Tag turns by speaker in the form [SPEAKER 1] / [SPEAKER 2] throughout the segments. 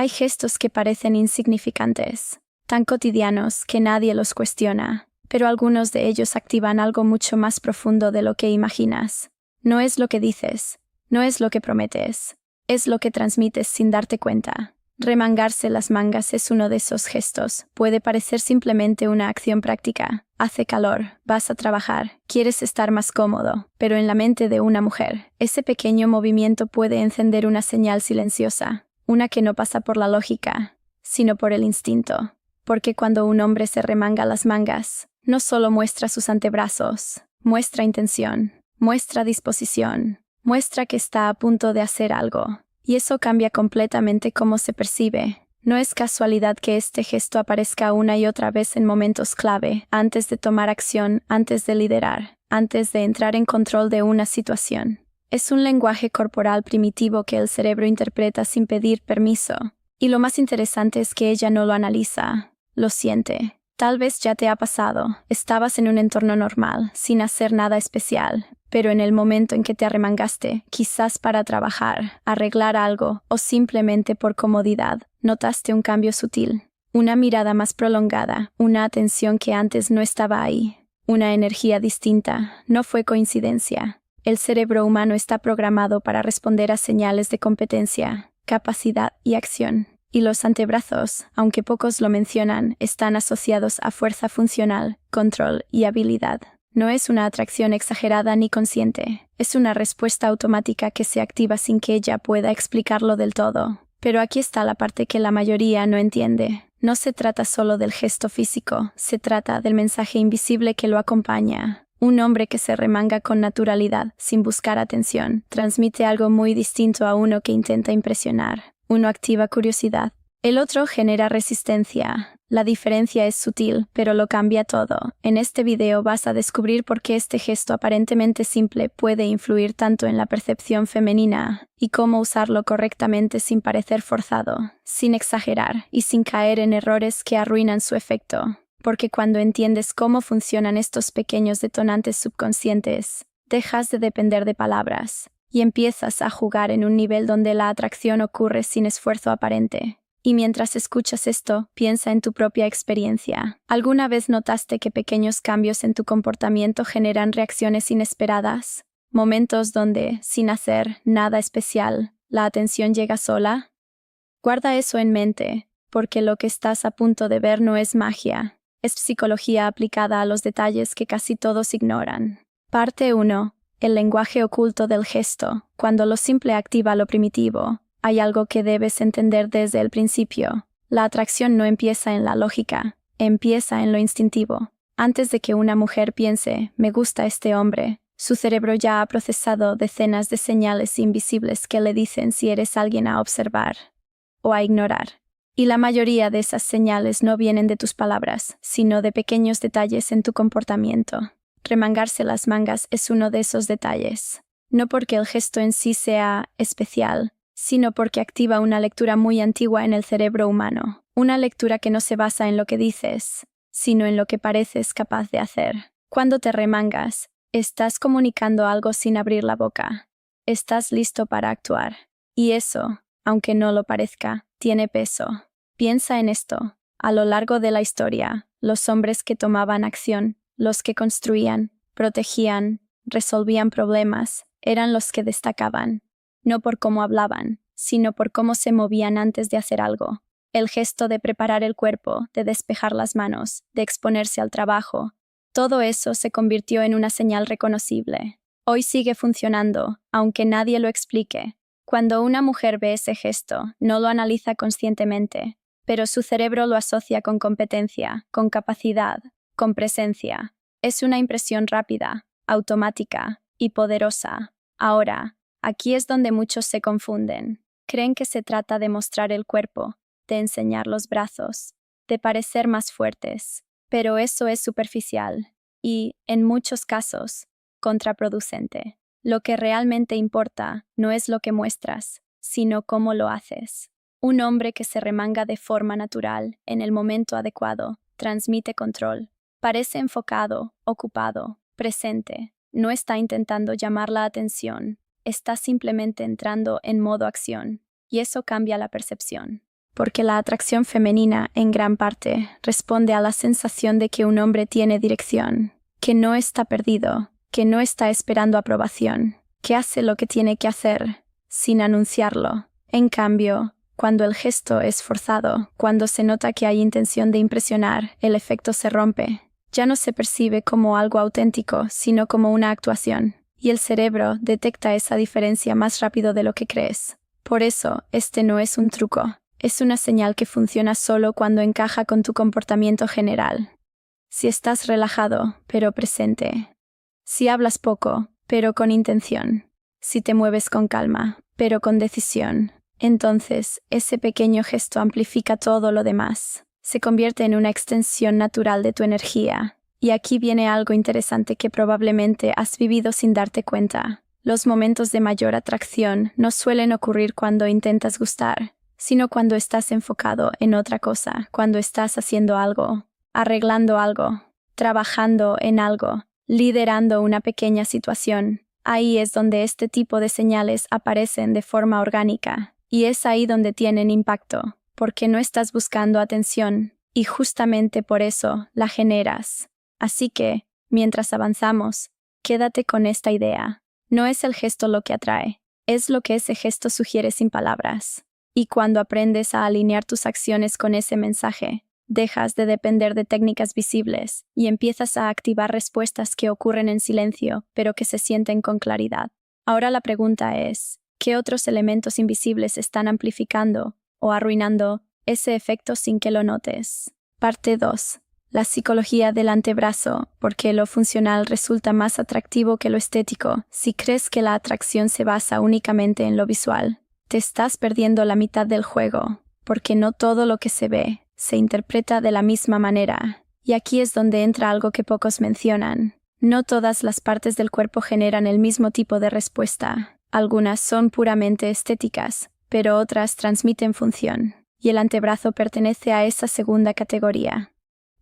[SPEAKER 1] Hay gestos que parecen insignificantes, tan cotidianos que nadie los cuestiona, pero algunos de ellos activan algo mucho más profundo de lo que imaginas. No es lo que dices, no es lo que prometes, es lo que transmites sin darte cuenta. Remangarse las mangas es uno de esos gestos. Puede parecer simplemente una acción práctica. Hace calor, vas a trabajar, quieres estar más cómodo, pero en la mente de una mujer, ese pequeño movimiento puede encender una señal silenciosa, una que no pasa por la lógica, sino por el instinto. Porque cuando un hombre se remanga las mangas, no solo muestra sus antebrazos, muestra intención, muestra disposición, muestra que está a punto de hacer algo. Y eso cambia completamente cómo se percibe. No es casualidad que este gesto aparezca una y otra vez en momentos clave, antes de tomar acción, antes de liderar, antes de entrar en control de una situación. Es un lenguaje corporal primitivo que el cerebro interpreta sin pedir permiso. Y lo más interesante es que ella no lo analiza, lo siente. Tal vez ya te ha pasado, estabas en un entorno normal, sin hacer nada especial, pero en el momento en que te arremangaste, quizás para trabajar, arreglar algo o simplemente por comodidad, notaste un cambio sutil, una mirada más prolongada, una atención que antes no estaba ahí, una energía distinta. No fue coincidencia. El cerebro humano está programado para responder a señales de competencia, capacidad y acción. Y los antebrazos, aunque pocos lo mencionan, están asociados a fuerza funcional, control y habilidad. No es una atracción exagerada ni consciente, es una respuesta automática que se activa sin que ella pueda explicarlo del todo. Pero aquí está la parte que la mayoría no entiende. No se trata solo del gesto físico, se trata del mensaje invisible que lo acompaña. Un hombre que se remanga con naturalidad, sin buscar atención, transmite algo muy distinto a uno que intenta impresionar. Uno activa curiosidad. El otro genera resistencia. La diferencia es sutil, pero lo cambia todo. En este video vas a descubrir por qué este gesto aparentemente simple puede influir tanto en la percepción femenina y cómo usarlo correctamente sin parecer forzado, sin exagerar y sin caer en errores que arruinan su efecto. Porque cuando entiendes cómo funcionan estos pequeños detonantes subconscientes, dejas de depender de palabras y empiezas a jugar en un nivel donde la atracción ocurre sin esfuerzo aparente. Y mientras escuchas esto, piensa en tu propia experiencia. ¿Alguna vez notaste que pequeños cambios en tu comportamiento generan reacciones inesperadas? Momentos donde, sin hacer nada especial, la atención llega sola. Guarda eso en mente, porque lo que estás a punto de ver no es magia, es psicología aplicada a los detalles que casi todos ignoran. Parte 1. El lenguaje oculto del gesto. Cuando lo simple activa lo primitivo, hay algo que debes entender desde el principio. La atracción no empieza en la lógica, empieza en lo instintivo. Antes de que una mujer piense, me gusta este hombre, su cerebro ya ha procesado decenas de señales invisibles que le dicen si eres alguien a observar o a ignorar. Y la mayoría de esas señales no vienen de tus palabras, sino de pequeños detalles en tu comportamiento. Remangarse las mangas es uno de esos detalles. No porque el gesto en sí sea especial, sino porque activa una lectura muy antigua en el cerebro humano. Una lectura que no se basa en lo que dices, sino en lo que pareces capaz de hacer. Cuando te remangas, estás comunicando algo sin abrir la boca. Estás listo para actuar. Y eso, aunque no lo parezca, tiene peso. Piensa en esto. A lo largo de la historia, los hombres que tomaban acción, los que construían, protegían, resolvían problemas, eran los que destacaban. No por cómo hablaban, sino por cómo se movían antes de hacer algo. El gesto de preparar el cuerpo, de despejar las manos, de exponerse al trabajo, todo eso se convirtió en una señal reconocible. Hoy sigue funcionando, aunque nadie lo explique. Cuando una mujer ve ese gesto, no lo analiza conscientemente, pero su cerebro lo asocia con competencia, con capacidad, con presencia. Es una impresión rápida, automática y poderosa. Ahora, aquí es donde muchos se confunden. Creen que se trata de mostrar el cuerpo, de enseñar los brazos, de parecer más fuertes, pero eso es superficial y, en muchos casos, contraproducente. Lo que realmente importa no es lo que muestras, sino cómo lo haces. Un hombre que se remanga de forma natural, en el momento adecuado, transmite control. Parece enfocado, ocupado, presente. No está intentando llamar la atención. Está simplemente entrando en modo acción. Y eso cambia la percepción. porque la atracción femenina, en gran parte, responde a la sensación de que un hombre tiene dirección, que no está perdido, que no está esperando aprobación, que hace lo que tiene que hacer, sin anunciarlo. En cambio, cuando el gesto es forzado, cuando se nota que hay intención de impresionar, el efecto se rompe. Ya no se percibe como algo auténtico, sino como una actuación, y el cerebro detecta esa diferencia más rápido de lo que crees. Por eso, este no es un truco, es una señal que funciona solo cuando encaja con tu comportamiento general. Si estás relajado, pero presente. Si hablas poco, pero con intención. Si te mueves con calma, pero con decisión. Entonces, ese pequeño gesto amplifica todo lo demás. Se convierte en una extensión natural de tu energía. Y aquí viene algo interesante que probablemente has vivido sin darte cuenta. Los momentos de mayor atracción no suelen ocurrir cuando intentas gustar, sino cuando estás enfocado en otra cosa, cuando estás haciendo algo, arreglando algo, trabajando en algo, liderando una pequeña situación. Ahí es donde este tipo de señales aparecen de forma orgánica, y es ahí donde tienen impacto, porque no estás buscando atención, y justamente por eso la generas. Así que, mientras avanzamos, quédate con esta idea. No es el gesto lo que atrae, es lo que ese gesto sugiere sin palabras. Y cuando aprendes a alinear tus acciones con ese mensaje, dejas de depender de técnicas visibles y empiezas a activar respuestas que ocurren en silencio, pero que se sienten con claridad. Ahora la pregunta es, ¿qué otros elementos invisibles están amplificando o arruinando ese efecto sin que lo notes? Parte 2. La psicología del antebrazo, porque lo funcional resulta más atractivo que lo estético. Si crees que la atracción se basa únicamente en lo visual, te estás perdiendo la mitad del juego, porque no todo lo que se ve se interpreta de la misma manera. Y aquí es donde entra algo que pocos mencionan. No todas las partes del cuerpo generan el mismo tipo de respuesta. Algunas son puramente estéticas, pero otras transmiten función. Y el antebrazo pertenece a esa segunda categoría.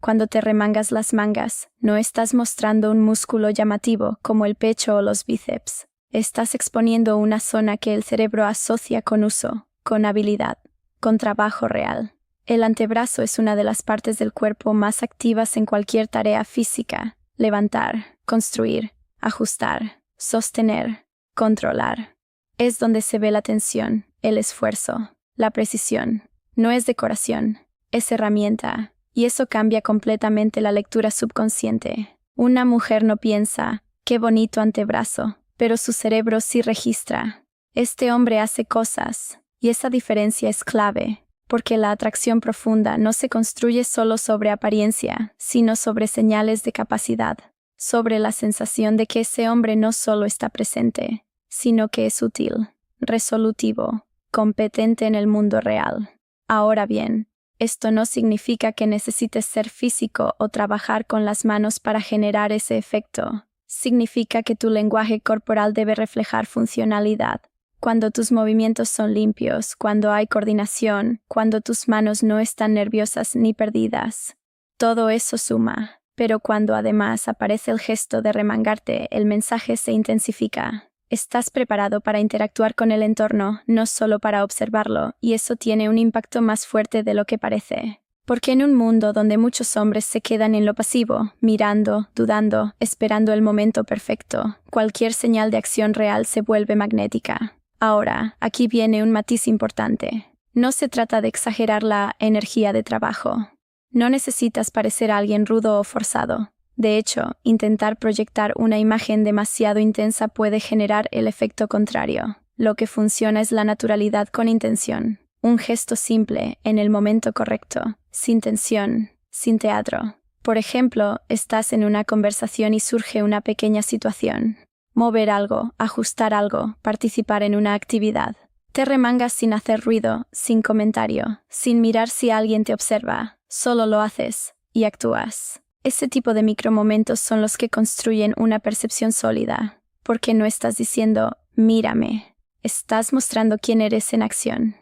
[SPEAKER 1] Cuando te remangas las mangas, no estás mostrando un músculo llamativo como el pecho o los bíceps. Estás exponiendo una zona que el cerebro asocia con uso, con habilidad, con trabajo real. El antebrazo es una de las partes del cuerpo más activas en cualquier tarea física. Levantar, construir, ajustar, sostener, controlar. Es donde se ve la tensión, el esfuerzo, la precisión. No es decoración, es herramienta. Y eso cambia completamente la lectura subconsciente. Una mujer no piensa, qué bonito antebrazo, pero su cerebro sí registra. Este hombre hace cosas, y esa diferencia es clave, porque la atracción profunda no se construye solo sobre apariencia, sino sobre señales de capacidad, sobre la sensación de que ese hombre no solo está presente, sino que es útil, resolutivo, competente en el mundo real. Ahora bien, esto no significa que necesites ser físico o trabajar con las manos para generar ese efecto. Significa que tu lenguaje corporal debe reflejar funcionalidad. Cuando tus movimientos son limpios, cuando hay coordinación, cuando tus manos no están nerviosas ni perdidas. Todo eso suma, pero cuando además aparece el gesto de remangarte, el mensaje se intensifica. Estás preparado para interactuar con el entorno, no solo para observarlo, y eso tiene un impacto más fuerte de lo que parece. Porque en un mundo donde muchos hombres se quedan en lo pasivo, mirando, dudando, esperando el momento perfecto, cualquier señal de acción real se vuelve magnética. Ahora, aquí viene un matiz importante. No se trata de exagerar la energía de trabajo. No necesitas parecer alguien rudo o forzado. De hecho, intentar proyectar una imagen demasiado intensa puede generar el efecto contrario. Lo que funciona es la naturalidad con intención. Un gesto simple, en el momento correcto, sin tensión, sin teatro. Por ejemplo, estás en una conversación y surge una pequeña situación. Mover algo, ajustar algo, participar en una actividad. Te remangas sin hacer ruido, sin comentario, sin mirar si alguien te observa. Solo lo haces y actúas. Ese tipo de micromomentos son los que construyen una percepción sólida, porque no estás diciendo, mírame, estás mostrando quién eres en acción.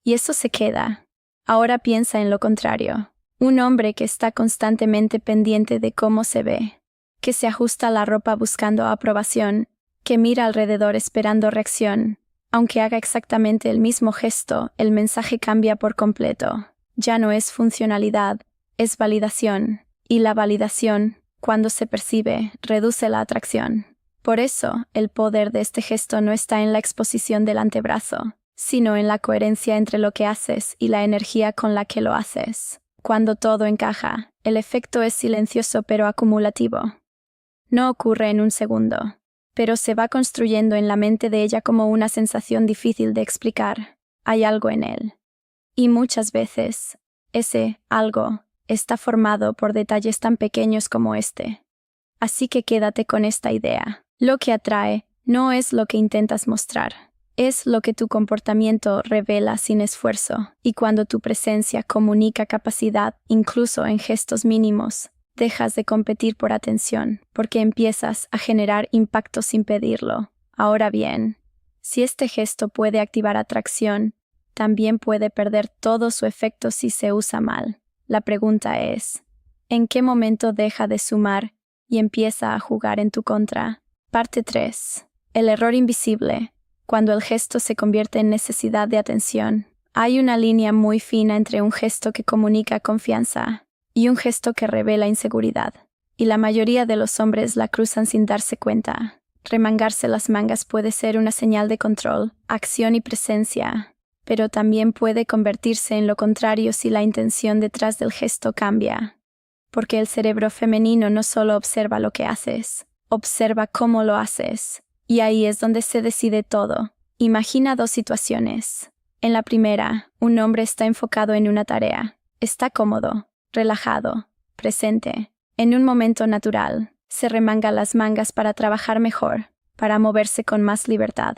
[SPEAKER 1] Y eso se queda. Ahora piensa en lo contrario. Un hombre que está constantemente pendiente de cómo se ve, que se ajusta la ropa buscando aprobación, que mira alrededor esperando reacción. Aunque haga exactamente el mismo gesto, el mensaje cambia por completo. Ya no es funcionalidad, es validación. Y la validación, cuando se percibe, reduce la atracción. Por eso, el poder de este gesto no está en la exposición del antebrazo, sino en la coherencia entre lo que haces y la energía con la que lo haces. Cuando todo encaja, el efecto es silencioso pero acumulativo. No ocurre en un segundo, pero se va construyendo en la mente de ella como una sensación difícil de explicar. Hay algo en él. Y muchas veces, ese algo está formado por detalles tan pequeños como este. Así que quédate con esta idea. Lo que atrae no es lo que intentas mostrar, es lo que tu comportamiento revela sin esfuerzo, y cuando tu presencia comunica capacidad, incluso en gestos mínimos, dejas de competir por atención, porque empiezas a generar impacto sin pedirlo. Ahora bien, si este gesto puede activar atracción, también puede perder todo su efecto si se usa mal. La pregunta es, ¿en qué momento deja de sumar y empieza a jugar en tu contra? Parte 3. El error invisible. Cuando el gesto se convierte en necesidad de atención. Hay una línea muy fina entre un gesto que comunica confianza y un gesto que revela inseguridad. Y la mayoría de los hombres la cruzan sin darse cuenta. Remangarse las mangas puede ser una señal de control, acción y presencia, pero también puede convertirse en lo contrario si la intención detrás del gesto cambia. Porque el cerebro femenino no solo observa lo que haces, observa cómo lo haces. Y ahí es donde se decide todo. Imagina dos situaciones. En la primera, un hombre está enfocado en una tarea. Está cómodo, relajado, presente. En un momento natural, se remanga las mangas para trabajar mejor, para moverse con más libertad.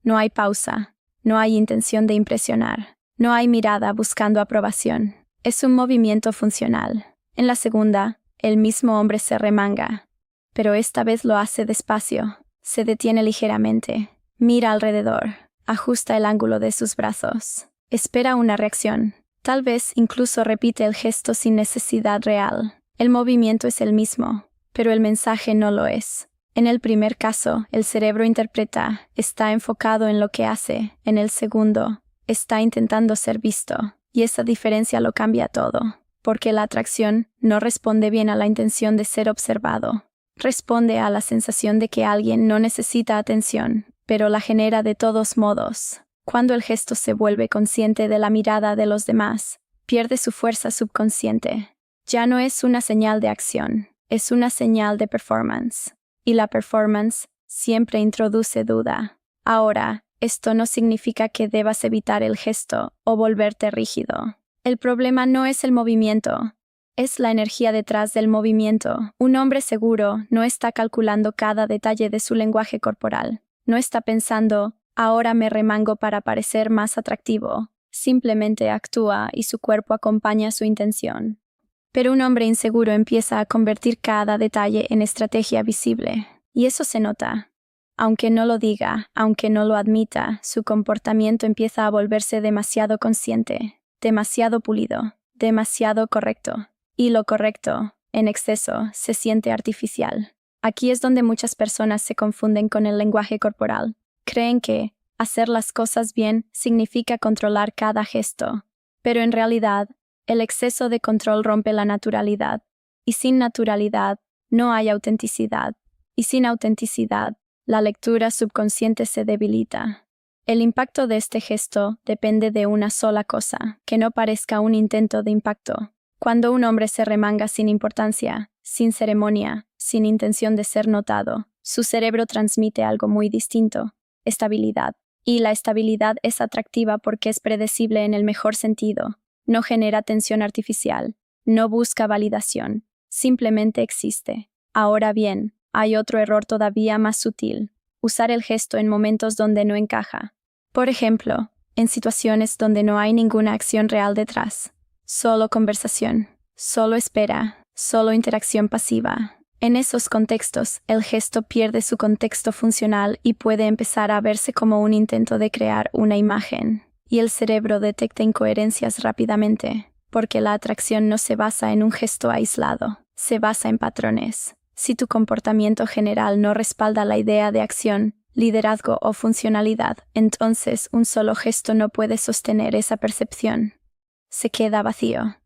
[SPEAKER 1] No hay pausa, no hay intención de impresionar, no hay mirada buscando aprobación. Es un movimiento funcional. En la segunda, el mismo hombre se remanga, pero esta vez lo hace despacio. Se detiene ligeramente, mira alrededor, ajusta el ángulo de sus brazos, espera una reacción, tal vez incluso repite el gesto sin necesidad real. El movimiento es el mismo, pero el mensaje no lo es. En el primer caso, el cerebro interpreta, está enfocado en lo que hace. En el segundo, está intentando ser visto, y esa diferencia lo cambia todo, porque la atracción no responde bien a la intención de ser observado. Responde a la sensación de que alguien no necesita atención, pero la genera de todos modos. Cuando el gesto se vuelve consciente de la mirada de los demás, pierde su fuerza subconsciente. Ya no es una señal de acción, es una señal de performance. Y la performance siempre introduce duda. Ahora, esto no significa que debas evitar el gesto o volverte rígido. El problema no es el movimiento. Es la energía detrás del movimiento. Un hombre seguro no está calculando cada detalle de su lenguaje corporal. No está pensando, ahora me remango para parecer más atractivo. Simplemente actúa y su cuerpo acompaña su intención. Pero un hombre inseguro empieza a convertir cada detalle en estrategia visible. Y eso se nota. Aunque no lo diga, aunque no lo admita, su comportamiento empieza a volverse demasiado consciente, demasiado pulido, demasiado correcto. Y lo correcto, en exceso, se siente artificial. Aquí es donde muchas personas se confunden con el lenguaje corporal. Creen que hacer las cosas bien significa controlar cada gesto. Pero en realidad, el exceso de control rompe la naturalidad. Y sin naturalidad, no hay autenticidad. Y sin autenticidad, la lectura subconsciente se debilita. El impacto de este gesto depende de una sola cosa, que no parezca un intento de impacto. Cuando un hombre se remanga sin importancia, sin ceremonia, sin intención de ser notado, su cerebro transmite algo muy distinto, estabilidad. Y la estabilidad es atractiva porque es predecible en el mejor sentido. No genera tensión artificial, no busca validación, simplemente existe. Ahora bien, hay otro error todavía más sutil, usar el gesto en momentos donde no encaja. Por ejemplo, en situaciones donde no hay ninguna acción real detrás. Solo conversación, solo espera, solo interacción pasiva. En esos contextos, el gesto pierde su contexto funcional y puede empezar a verse como un intento de crear una imagen. Y el cerebro detecta incoherencias rápidamente, porque la atracción no se basa en un gesto aislado, se basa en patrones. Si tu comportamiento general no respalda la idea de acción, liderazgo o funcionalidad, entonces un solo gesto no puede sostener esa percepción. Se queda vacío.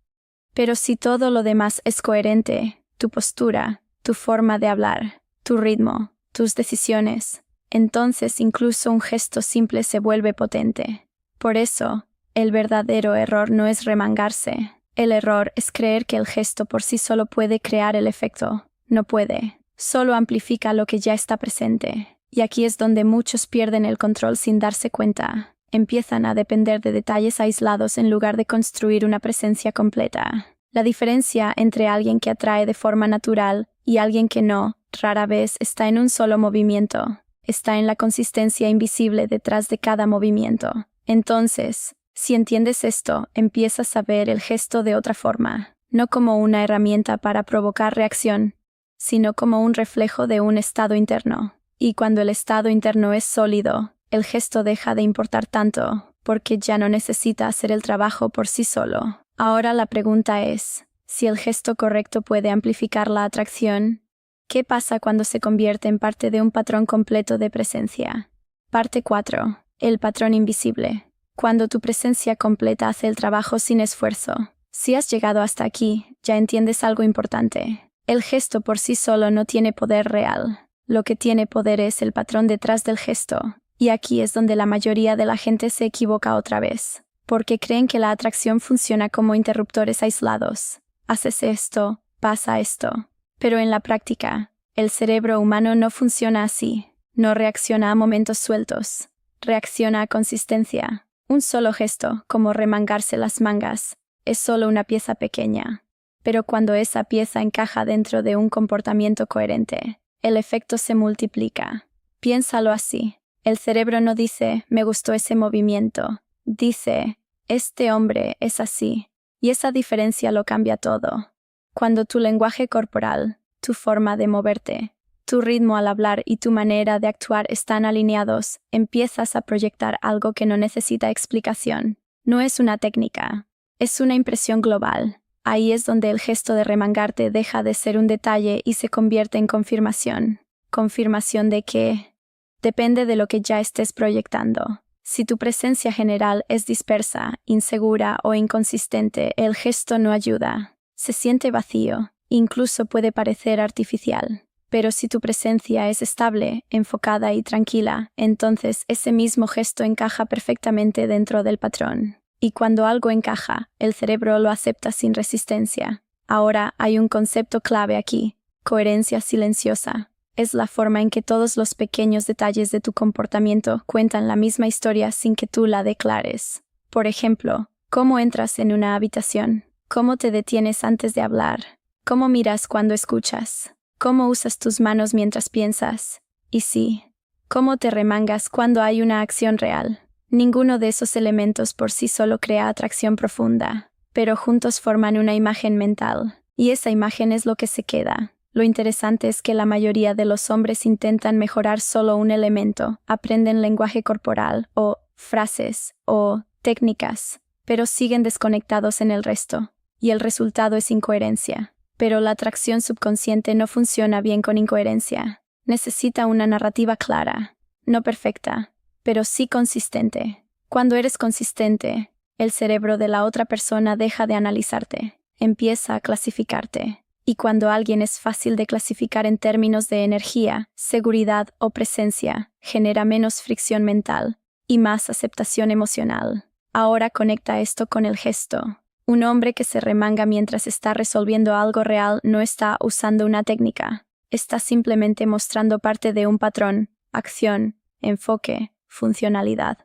[SPEAKER 1] Pero si todo lo demás es coherente, tu postura, tu forma de hablar, tu ritmo, tus decisiones, entonces incluso un gesto simple se vuelve potente. Por eso, el verdadero error no es remangarse. El error es creer que el gesto por sí solo puede crear el efecto. No puede. Solo amplifica lo que ya está presente. Y aquí es donde muchos pierden el control sin darse cuenta. Empiezan a depender de detalles aislados en lugar de construir una presencia completa. La diferencia entre alguien que atrae de forma natural y alguien que no, rara vez está en un solo movimiento. Está en la consistencia invisible detrás de cada movimiento. Entonces, si entiendes esto, empiezas a ver el gesto de otra forma, no como una herramienta para provocar reacción, sino como un reflejo de un estado interno. Y cuando el estado interno es sólido, el gesto deja de importar tanto, porque ya no necesita hacer el trabajo por sí solo. Ahora la pregunta es, si el gesto correcto puede amplificar la atracción, ¿qué pasa cuando se convierte en parte de un patrón completo de presencia? Parte 4. El patrón invisible. Cuando tu presencia completa hace el trabajo sin esfuerzo. Si has llegado hasta aquí, ya entiendes algo importante. El gesto por sí solo no tiene poder real. Lo que tiene poder es el patrón detrás del gesto. Y aquí es donde la mayoría de la gente se equivoca otra vez. Porque creen que la atracción funciona como interruptores aislados. Haces esto, pasa esto. Pero en la práctica, el cerebro humano no funciona así. No reacciona a momentos sueltos. Reacciona a consistencia. Un solo gesto, como remangarse las mangas, es solo una pieza pequeña. Pero cuando esa pieza encaja dentro de un comportamiento coherente, el efecto se multiplica. Piénsalo así. El cerebro no dice, me gustó ese movimiento. Dice, este hombre es así. Y esa diferencia lo cambia todo. Cuando tu lenguaje corporal, tu forma de moverte, tu ritmo al hablar y tu manera de actuar están alineados, empiezas a proyectar algo que no necesita explicación. No es una técnica, es una impresión global. Ahí es donde el gesto de remangarte deja de ser un detalle y se convierte en confirmación. ¿Confirmación de qué? Depende de lo que ya estés proyectando. Si tu presencia general es dispersa, insegura o inconsistente, el gesto no ayuda. Se siente vacío, incluso puede parecer artificial. Pero si tu presencia es estable, enfocada y tranquila, entonces ese mismo gesto encaja perfectamente dentro del patrón. Y cuando algo encaja, el cerebro lo acepta sin resistencia. Ahora hay un concepto clave aquí: coherencia silenciosa. Es la forma en que todos los pequeños detalles de tu comportamiento cuentan la misma historia sin que tú la declares. Por ejemplo, ¿cómo entras en una habitación? ¿Cómo te detienes antes de hablar? ¿Cómo miras cuando escuchas? ¿Cómo usas tus manos mientras piensas? Y sí, ¿cómo te remangas cuando hay una acción real? Ninguno de esos elementos por sí solo crea atracción profunda, pero juntos forman una imagen mental, y esa imagen es lo que se queda. Lo interesante es que la mayoría de los hombres intentan mejorar solo un elemento, aprenden lenguaje corporal, o frases, o técnicas, pero siguen desconectados en el resto, y el resultado es incoherencia. Pero la atracción subconsciente no funciona bien con incoherencia. Necesita una narrativa clara, no perfecta, pero sí consistente. Cuando eres consistente, el cerebro de la otra persona deja de analizarte, empieza a clasificarte. Y cuando alguien es fácil de clasificar en términos de energía, seguridad o presencia, genera menos fricción mental y más aceptación emocional. Ahora conecta esto con el gesto. Un hombre que se remanga mientras está resolviendo algo real no está usando una técnica. Está simplemente mostrando parte de un patrón, acción, enfoque, funcionalidad.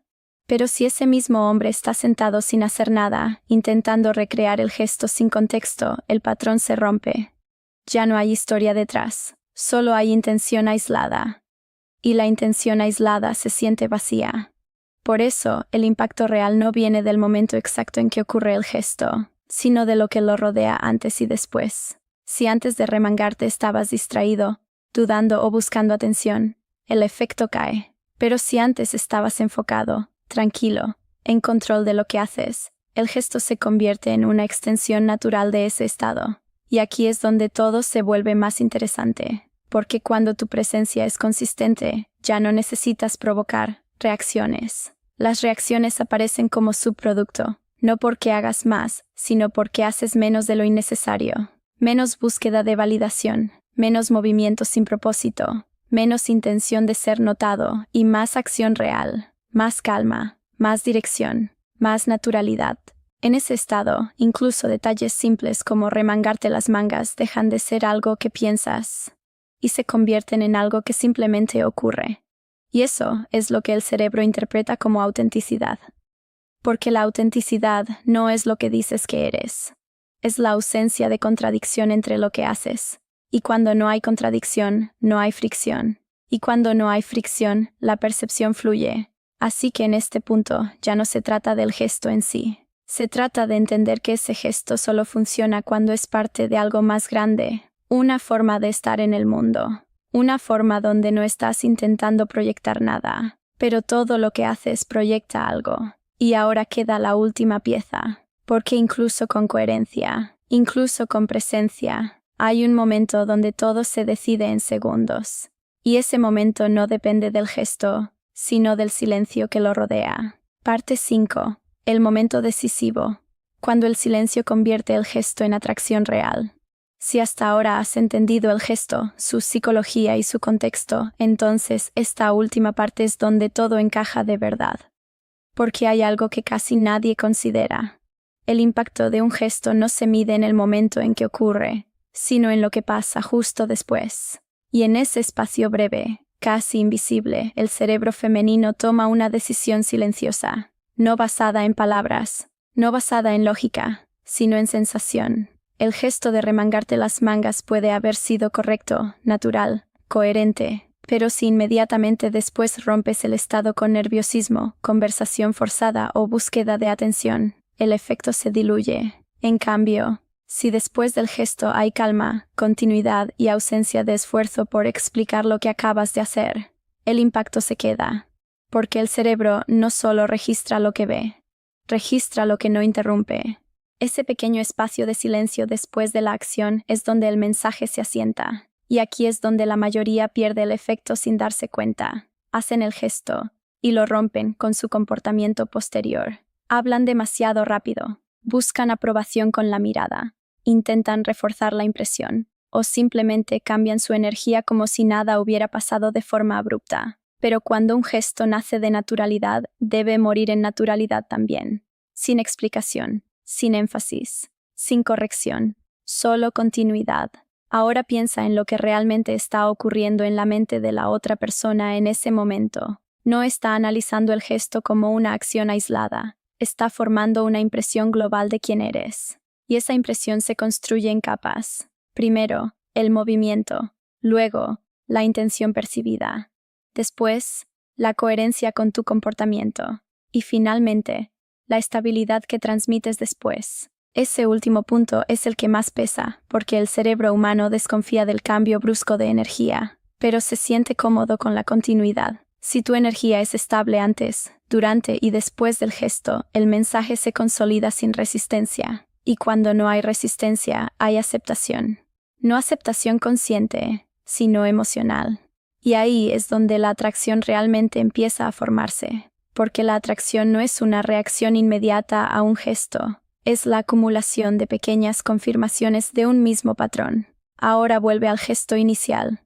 [SPEAKER 1] Pero si ese mismo hombre está sentado sin hacer nada, intentando recrear el gesto sin contexto, el patrón se rompe. Ya no hay historia detrás, solo hay intención aislada. Y la intención aislada se siente vacía. Por eso, el impacto real no viene del momento exacto en que ocurre el gesto, sino de lo que lo rodea antes y después. Si antes de remangarte estabas distraído, dudando o buscando atención, el efecto cae. Pero si antes estabas enfocado, tranquilo, en control de lo que haces, el gesto se convierte en una extensión natural de ese estado. Y aquí es donde todo se vuelve más interesante. porque cuando tu presencia es consistente, ya no necesitas provocar reacciones. Las reacciones aparecen como subproducto, no porque hagas más, sino porque haces menos de lo innecesario. Menos búsqueda de validación, menos movimiento sin propósito, menos intención de ser notado y más acción real, más calma, más dirección, más naturalidad. En ese estado, incluso detalles simples como remangarte las mangas dejan de ser algo que piensas y se convierten en algo que simplemente ocurre. Y eso es lo que el cerebro interpreta como autenticidad. Porque la autenticidad no es lo que dices que eres. Es la ausencia de contradicción entre lo que haces. Y cuando no hay contradicción, no hay fricción. Y cuando no hay fricción, la percepción fluye. Así que en este punto ya no se trata del gesto en sí. Se trata de entender que ese gesto solo funciona cuando es parte de algo más grande, una forma de estar en el mundo, una forma donde no estás intentando proyectar nada, pero todo lo que haces proyecta algo. Y ahora queda la última pieza, porque incluso con coherencia, incluso con presencia, hay un momento donde todo se decide en segundos. Y ese momento no depende del gesto, sino del silencio que lo rodea. Parte 5. El momento decisivo, cuando el silencio convierte el gesto en atracción real. Si hasta ahora has entendido el gesto, su psicología y su contexto, entonces esta última parte es donde todo encaja de verdad. Porque hay algo que casi nadie considera. El impacto de un gesto no se mide en el momento en que ocurre, sino en lo que pasa justo después. Y en ese espacio breve, casi invisible, el cerebro femenino toma una decisión silenciosa. No basada en palabras, no basada en lógica, sino en sensación. El gesto de remangarte las mangas puede haber sido correcto, natural, coherente, pero si inmediatamente después rompes el estado con nerviosismo, conversación forzada o búsqueda de atención, el efecto se diluye. En cambio, si después del gesto hay calma, continuidad y ausencia de esfuerzo por explicar lo que acabas de hacer, el impacto se queda. Porque el cerebro no solo registra lo que ve, registra lo que no interrumpe. Ese pequeño espacio de silencio después de la acción es donde el mensaje se asienta, y aquí es donde la mayoría pierde el efecto sin darse cuenta. Hacen el gesto, y lo rompen con su comportamiento posterior. Hablan demasiado rápido, buscan aprobación con la mirada, intentan reforzar la impresión, o simplemente cambian su energía como si nada hubiera pasado de forma abrupta. Pero cuando un gesto nace de naturalidad, debe morir en naturalidad también. Sin explicación, sin énfasis, sin corrección, solo continuidad. Ahora piensa en lo que realmente está ocurriendo en la mente de la otra persona en ese momento. No está analizando el gesto como una acción aislada. Está formando una impresión global de quién eres. Y esa impresión se construye en capas. Primero, el movimiento. Luego, la intención percibida. Después, la coherencia con tu comportamiento. Y finalmente, la estabilidad que transmites después. Ese último punto es el que más pesa, porque el cerebro humano desconfía del cambio brusco de energía, pero se siente cómodo con la continuidad. Si tu energía es estable antes, durante y después del gesto, el mensaje se consolida sin resistencia. Y cuando no hay resistencia, hay aceptación. No aceptación consciente, sino emocional. Y ahí es donde la atracción realmente empieza a formarse, porque la atracción no es una reacción inmediata a un gesto, es la acumulación de pequeñas confirmaciones de un mismo patrón. Ahora vuelve al gesto inicial.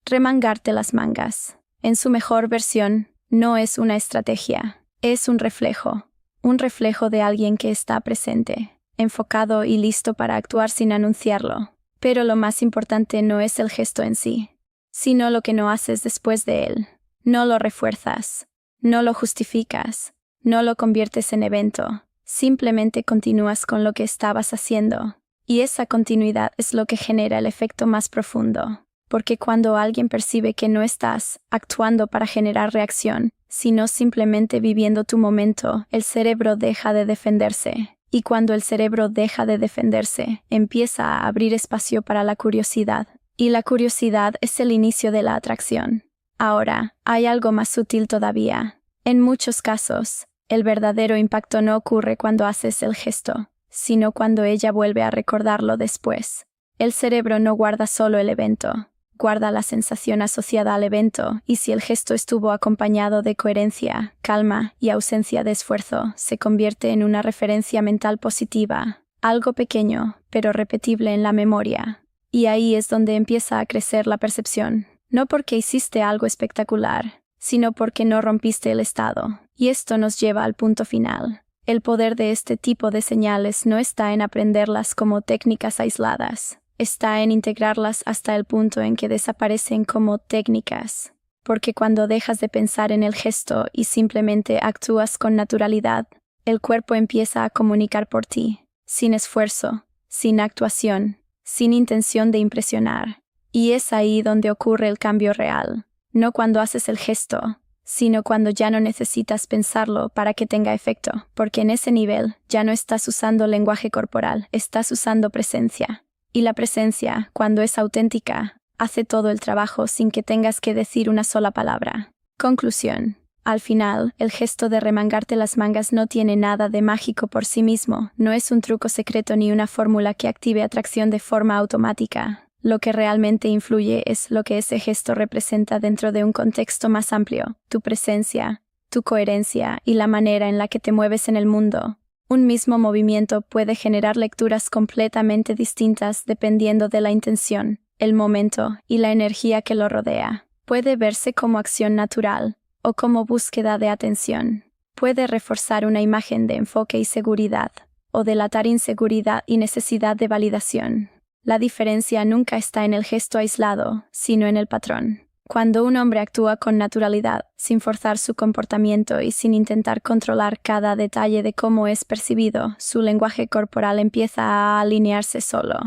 [SPEAKER 1] Remangarte las mangas. En su mejor versión, no es una estrategia, es un reflejo de alguien que está presente, enfocado y listo para actuar sin anunciarlo. Pero lo más importante no es el gesto en sí, sino lo que no haces después de él. No lo refuerzas, no lo justificas, no lo conviertes en evento, simplemente continúas con lo que estabas haciendo. Y esa continuidad es lo que genera el efecto más profundo, porque cuando alguien percibe que no estás actuando para generar reacción, sino simplemente viviendo tu momento, el cerebro deja de defenderse. Y cuando el cerebro deja de defenderse, empieza a abrir espacio para la curiosidad. Y la curiosidad es el inicio de la atracción. Ahora, hay algo más sutil todavía. En muchos casos, el verdadero impacto no ocurre cuando haces el gesto, sino cuando ella vuelve a recordarlo después. El cerebro no guarda solo el evento, guarda la sensación asociada al evento, y si el gesto estuvo acompañado de coherencia, calma y ausencia de esfuerzo, se convierte en una referencia mental positiva, algo pequeño, pero repetible en la memoria. Y ahí es donde empieza a crecer la percepción, no porque hiciste algo espectacular, sino porque no rompiste el estado. Y esto nos lleva al punto final. El poder de este tipo de señales no está en aprenderlas como técnicas aisladas, está en integrarlas hasta el punto en que desaparecen como técnicas. Porque cuando dejas de pensar en el gesto y simplemente actúas con naturalidad, el cuerpo empieza a comunicar por ti, sin esfuerzo, sin actuación, sin intención de impresionar. Y es ahí donde ocurre el cambio real, no cuando haces el gesto, sino cuando ya no necesitas pensarlo para que tenga efecto, porque en ese nivel ya no estás usando lenguaje corporal, estás usando presencia. Y la presencia, cuando es auténtica, hace todo el trabajo sin que tengas que decir una sola palabra. Conclusión. Al final, el gesto de remangarte las mangas no tiene nada de mágico por sí mismo, no es un truco secreto ni una fórmula que active atracción de forma automática. Lo que realmente influye es lo que ese gesto representa dentro de un contexto más amplio, tu presencia, tu coherencia y la manera en la que te mueves en el mundo. Un mismo movimiento puede generar lecturas completamente distintas dependiendo de la intención, el momento y la energía que lo rodea. Puede verse como acción natural o como búsqueda de atención. Puede reforzar una imagen de enfoque y seguridad, o delatar inseguridad y necesidad de validación. La diferencia nunca está en el gesto aislado, sino en el patrón. Cuando un hombre actúa con naturalidad, sin forzar su comportamiento y sin intentar controlar cada detalle de cómo es percibido, su lenguaje corporal empieza a alinearse solo.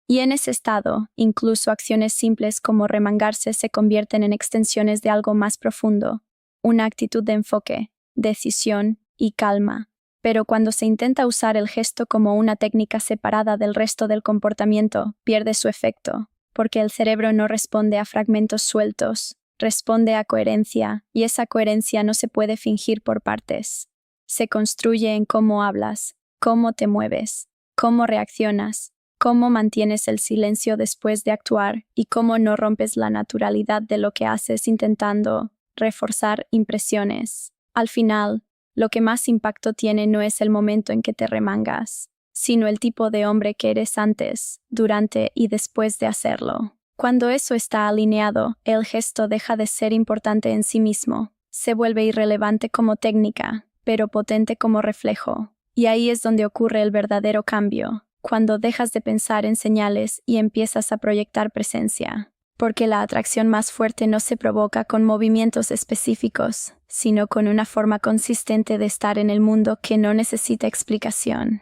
[SPEAKER 1] Y en ese estado, incluso acciones simples como remangarse se convierten en extensiones de algo más profundo, una actitud de enfoque, decisión y calma. Pero cuando se intenta usar el gesto como una técnica separada del resto del comportamiento, pierde su efecto, porque el cerebro no responde a fragmentos sueltos, responde a coherencia, y esa coherencia no se puede fingir por partes. Se construye en cómo hablas, cómo te mueves, cómo reaccionas, cómo mantienes el silencio después de actuar y cómo no rompes la naturalidad de lo que haces intentando reforzar impresiones. Al final, lo que más impacto tiene no es el momento en que te remangas, sino el tipo de hombre que eres antes, durante y después de hacerlo. Cuando eso está alineado, el gesto deja de ser importante en sí mismo, se vuelve irrelevante como técnica, pero potente como reflejo. Y ahí es donde ocurre el verdadero cambio, cuando dejas de pensar en señales y empiezas a proyectar presencia. Porque la atracción más fuerte no se provoca con movimientos específicos, sino con una forma consistente de estar en el mundo que no necesita explicación.